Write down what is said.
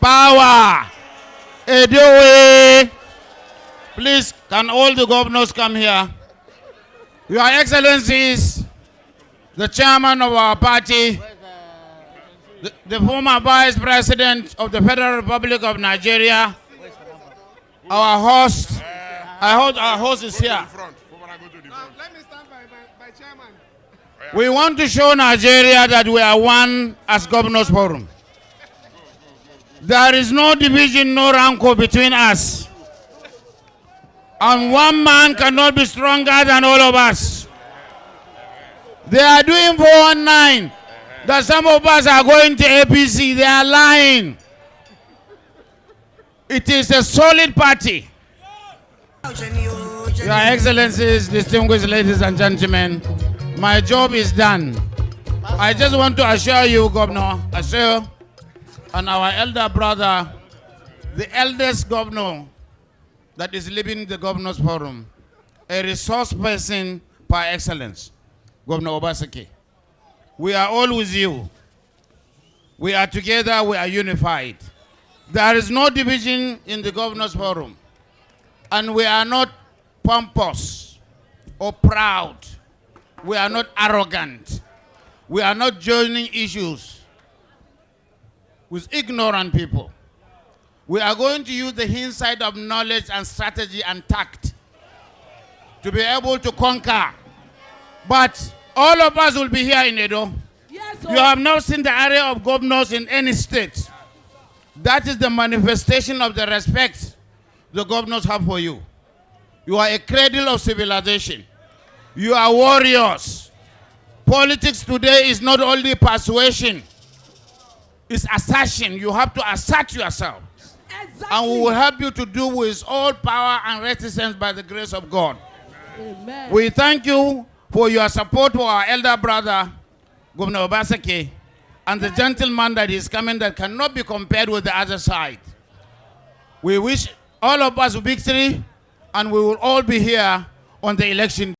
Power. Edoe. Please, can all the governors come here? Your Excellencies, the chairman of our party, the former Vice President of the Federal Republic of Nigeria, our host, I hope our host is here. Let me start by chairman. We want to show Nigeria that we are one as Governors Forum. There is no division, no rancor between us. And one man cannot be stronger than all of us. They are doing 419. That some of us are going to APC. They are lying. It is a solid party. Your Excellencies, distinguished ladies and gentlemen, my job is done. I just want to assure you, Governor, and our elder brother, the eldest governor that is leading the Governors Forum, a resource person par excellence, Governor Obaseki. We are all with you. We are together, we are unified. There is no division in the Governors Forum. And we are not pompous or proud. We are not arrogant. We are not joining issues with ignorant people. We are going to use the insight of knowledge and strategy and tact to be able to conquer. But all of us will be here in Edo. Yes, you have not seen the area of governors in any state. That is the manifestation of the respect the governors have for you. You are a cradle of civilization. You are warriors. Politics today is not only persuasion, it's assertion. You have to assert yourself. Exactly. And we will help you to do with all power and reticence by the grace of God. Amen. We thank you for your support for our elder brother, Governor Obaseki, and the gentleman that is coming that cannot be compared with the other side. We wish all of us victory, and we will all be here on the election.